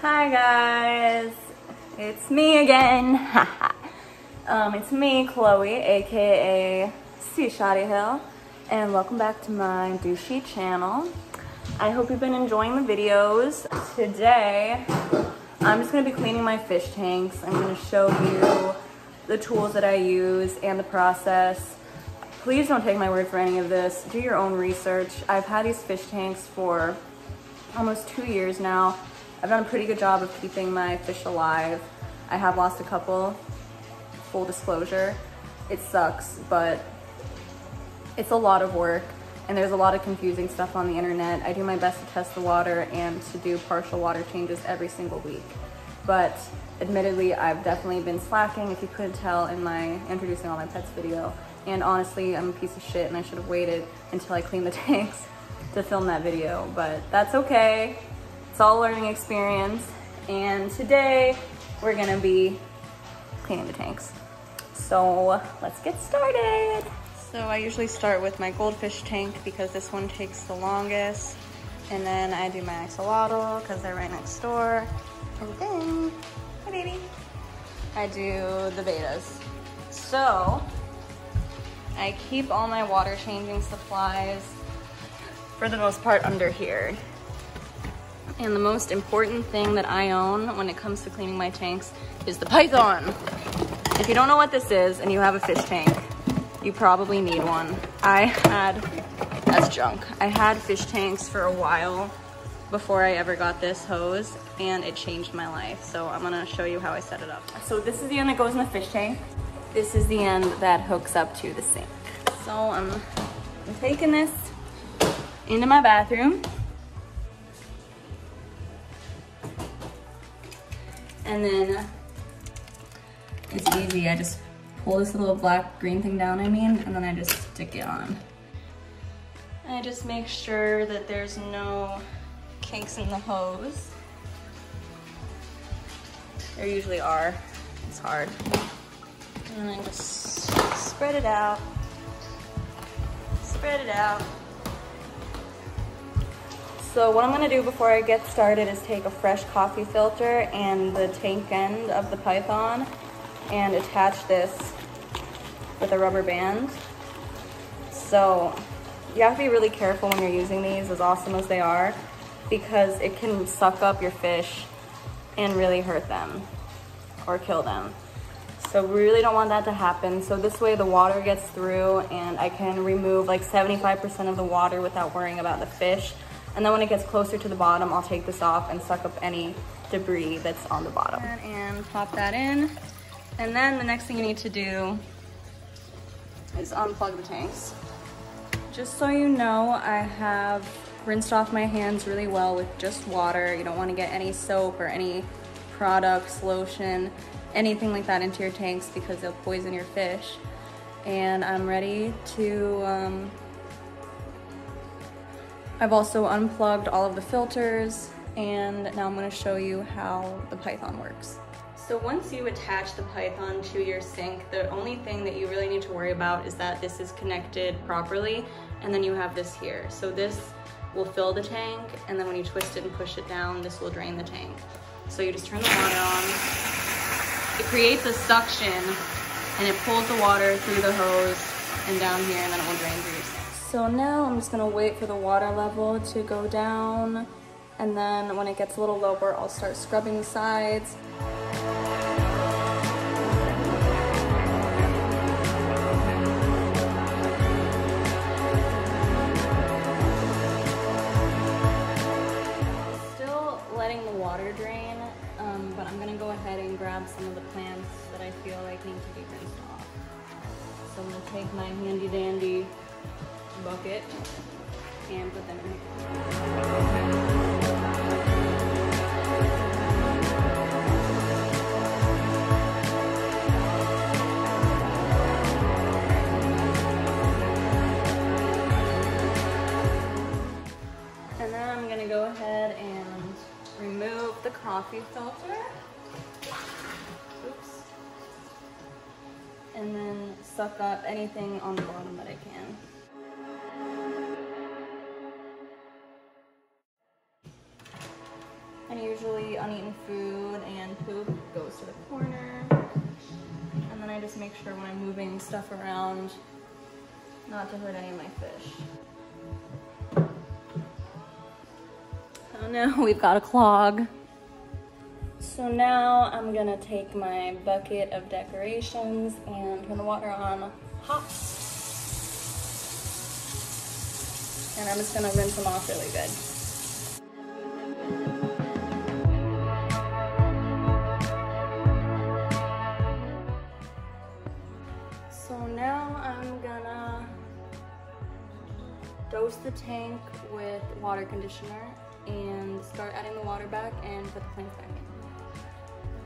Hi guys, it's me again. It's me, Chloe, aka Shotty Hill, and welcome back to my Douchey channel. I hope you've been enjoying the videos. Today, I'm just gonna be cleaning my fish tanks. I'm gonna show you the tools that I use and the process. Please don't take my word for any of this. Do your own research. I've had these fish tanks for almost 2 years now. I've done a pretty good job of keeping my fish alive. I have lost a couple, full disclosure. It sucks, but it's a lot of work and there's a lot of confusing stuff on the internet. I do my best to test the water and to do partial water changes every single week. But admittedly, I've definitely been slacking, if you couldn't tell in my introducing all my pets video. And honestly, I'm a piece of shit and I should have waited until I cleaned the tanks to film that video, but that's okay. It's all a learning experience. And today we're gonna be cleaning the tanks. So let's get started. So I usually start with my goldfish tank because this one takes the longest. And then I do my axolotl because they're right next door. And then, hi baby, I do the betas. So I keep all my water changing supplies for the most part under here. And the most important thing that I own when it comes to cleaning my tanks is the python. If you don't know what this is and you have a fish tank, you probably need one. That's junk. I had fish tanks for a while before I ever got this hose and it changed my life. So I'm gonna show you how I set it up. So this is the end that goes in the fish tank. This is the end that hooks up to the sink. So I'm taking this into my bathroom. And then it's easy. I just pull this little black green thing down, and then I just stick it on. And I just make sure that there's no kinks in the hose. There usually are. It's hard. And then I just spread it out. Spread it out. So what I'm gonna do before I get started is take a fresh coffee filter and the tank end of the python and attach this with a rubber band. So you have to be really careful when you're using these, as awesome as they are, because it can suck up your fish and really hurt them or kill them. So we really don't want that to happen. So this way the water gets through and I can remove like 75% of the water without worrying about the fish. And then when it gets closer to the bottom, I'll take this off and suck up any debris that's on the bottom. And pop that in. And then the next thing you need to do is unplug the tanks. Just so you know, I have rinsed off my hands really well with just water. You don't want to get any soap or any products, lotion, anything like that into your tanks because they'll poison your fish. And I'm ready to, I've also unplugged all of the filters, and now I'm going to show you how the python works. So once you attach the python to your sink, the only thing that you really need to worry about is that this is connected properly, and then you have this here. So this will fill the tank, and then when you twist it and push it down, this will drain the tank. So you just turn the water on. It creates a suction, and it pulls the water through the hose and down here, and then it will drain through your sink. So now I'm just gonna wait for the water level to go down, and then when it gets a little lower, I'll start scrubbing the sides. Still letting the water drain, but I'm gonna go ahead and grab some of the plants that I feel like need to be rinsed off. So I'm gonna take my handy dandy bucket and put them in here. And then I'm gonna go ahead and remove the coffee filter. Oops. And then suck up anything on the bottom that I can. And usually uneaten food and poop goes to the corner. And then I just make sure when I'm moving stuff around not to hurt any of my fish. Oh no, we've got a clog. So now I'm gonna take my bucket of decorations and turn the water on hot. And I'm just gonna rinse them off really good. So now I'm gonna dose the tank with water conditioner and start adding the water back and put the plants back in.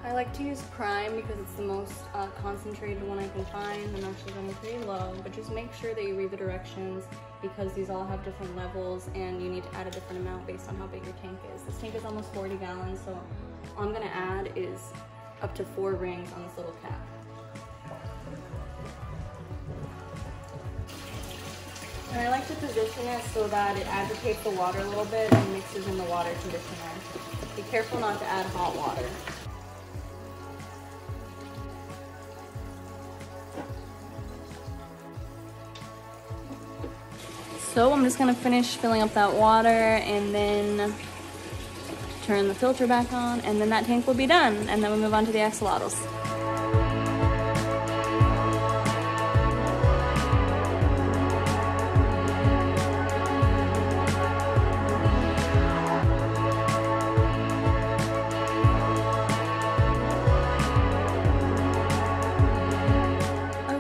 I like to use Prime because it's the most concentrated one I can find. I'm actually going pretty low, but just make sure that you read the directions because these all have different levels and you need to add a different amount based on how big your tank is. This tank is almost 40 gallons, so all I'm going to add is up to 4 rings on this little cap. And I like to position it so that it agitates the water a little bit and mixes in the water conditioner. Be careful not to add hot water. So I'm just gonna finish filling up that water and then turn the filter back on, and then that tank will be done, and then we'll move on to the axolotls.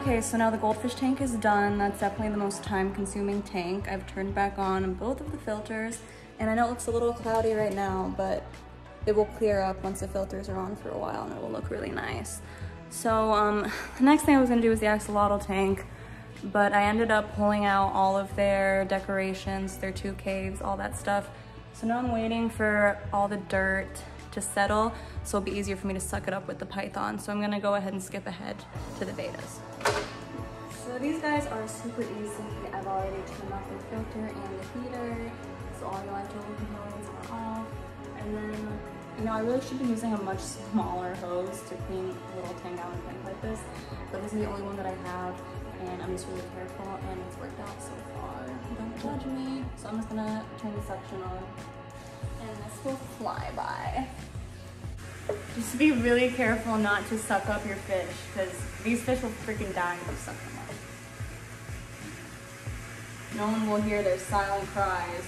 Okay, so now the goldfish tank is done. That's definitely the most time-consuming tank. I've turned back on both of the filters, and I know it looks a little cloudy right now, but it will clear up once the filters are on for a while, and it will look really nice. So the next thing I was gonna do was the axolotl tank, but I ended up pulling out all of their decorations, their 2 caves, all that stuff. So now I'm waiting for all the dirt to settle, so it'll be easier for me to suck it up with the python. So I'm gonna go ahead and skip ahead to the betas. So these guys are super easy. I've already turned off the filter and the heater, so all your leftover components are off. And then, you know, I really should be using a much smaller hose to clean a little 10-gallon tank like this, but this is the only one that I have, and I'm just really careful, and it's worked out so far. Don't judge me. So I'm just gonna turn the suction on, and this will fly by. Just be really careful not to suck up your fish, because these fish will freaking die if you suck them up. No one will hear their silent cries.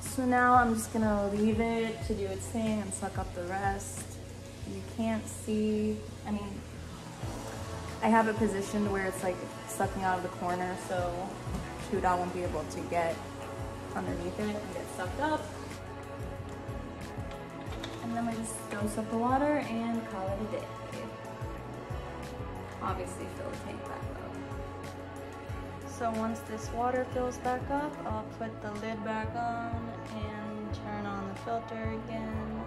So now I'm just gonna leave it to do its thing and suck up the rest. You can't see, I mean, I have it positioned where it's like sucking out of the corner, so Chlo won't be able to get underneath it and get sucked up. And then we just dose up the water and call it a day. Obviously fill the tank back up. So once this water fills back up, I'll put the lid back on and turn on the filter again.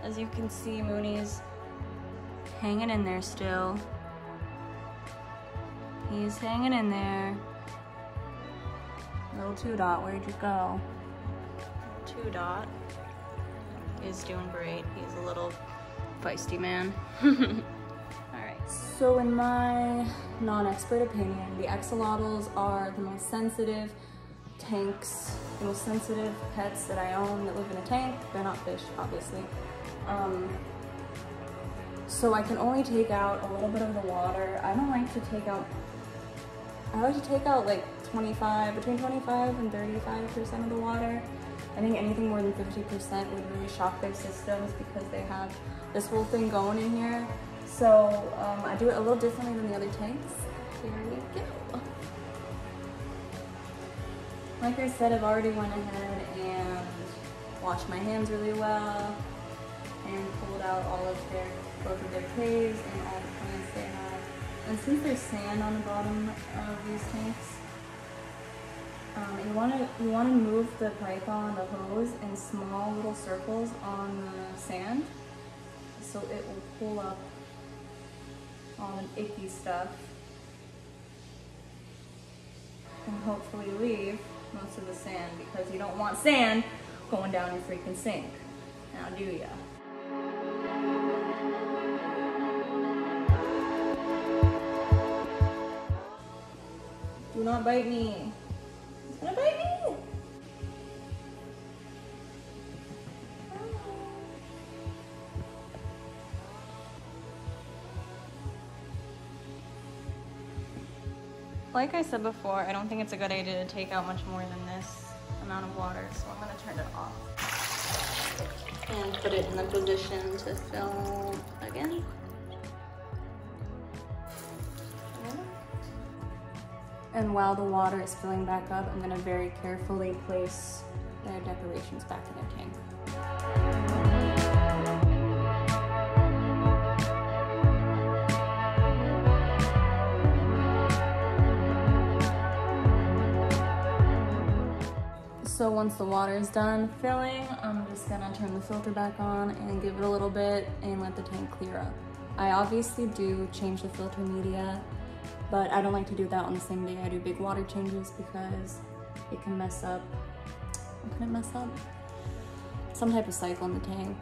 As you can see, Mooney's hanging in there still. He's hanging in there. Little 2-Dot, where'd you go? 2-Dot is doing great. He's a little feisty man. Alright, so in my non-expert opinion, the axolotls are the most sensitive tanks, the most sensitive pets that I own that live in a tank. They're not fish, obviously. So I can only take out a little bit of the water. I don't like to take out, I like to take out like between 25 and 35% of the water. I think anything more than 50% would really shock their systems because they have this whole thing going in here. So I do it a little differently than the other tanks. Here we go. Like I said, I've already went ahead and washed my hands really well and pulled out both of their caves and all the plants they have. And since there's sand on the bottom of these tanks, you want to move the python, the hose, in small little circles on the sand, so it will pull up all the icky stuff and hopefully leave. most of the sand because you don't want sand going down your freaking sink. Now do ya? Do not bite me. It's gonna bite me. Like I said before, I don't think it's a good idea to take out much more than this amount of water, so I'm gonna turn it off and put it in the position to fill again. And while the water is filling back up, I'm gonna very carefully place their decorations back in their tank. So once the water is done filling, I'm just gonna turn the filter back on and give it a little bit and let the tank clear up. I obviously do change the filter media, but I don't like to do that on the same day I do big water changes because it can mess up, what can it mess up? Some type of cycle in the tank.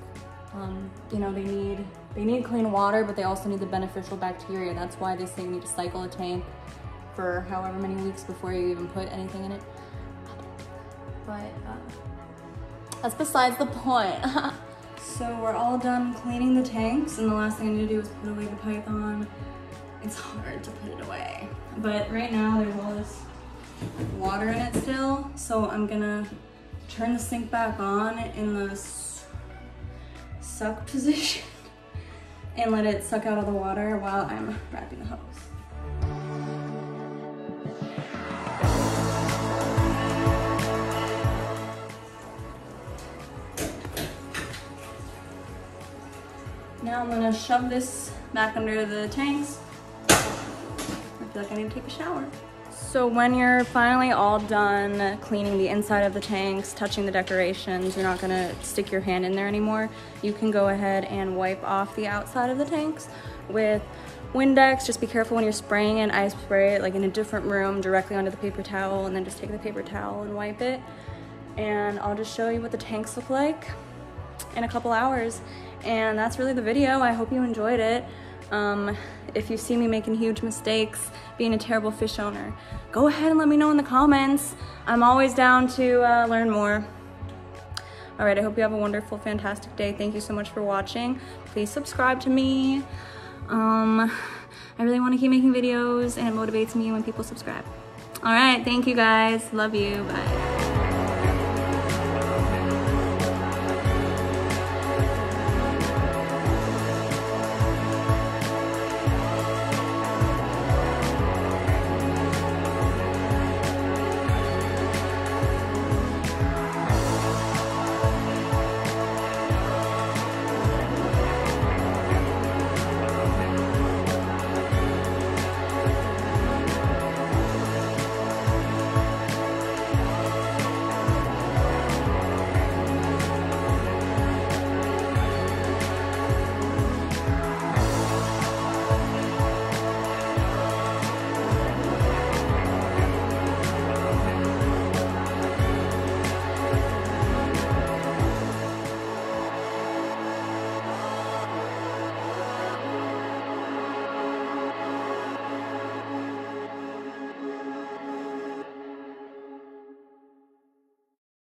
You know, they need clean water, but they also need the beneficial bacteria. That's why they say you need to cycle a tank for however many weeks before you even put anything in it. But that's besides the point. So we're all done cleaning the tanks, and the last thing I need to do is put away the python. It's hard to put it away. But right now there's all this water in it still, so I'm gonna turn the sink back on in the suck position and let it suck out all the water while I'm wrapping the hose. Now I'm gonna shove this back under the tanks. I feel like I need to take a shower. So when you're finally all done cleaning the inside of the tanks, touching the decorations, you're not gonna stick your hand in there anymore. You can go ahead and wipe off the outside of the tanks with Windex. Just be careful when you're spraying it. I spray it like in a different room directly onto the paper towel, and then just take the paper towel and wipe it. And I'll just show you what the tanks look like in a couple hours. And that's really the video. I hope you enjoyed it. If you see me making huge mistakes, being a terrible fish owner, go ahead and let me know in the comments. I'm always down to learn more. All right, I hope you have a wonderful, fantastic day. Thank you so much for watching. Please subscribe to me. I really want to keep making videos, and it motivates me when people subscribe. All right, thank you guys. Love you. Bye.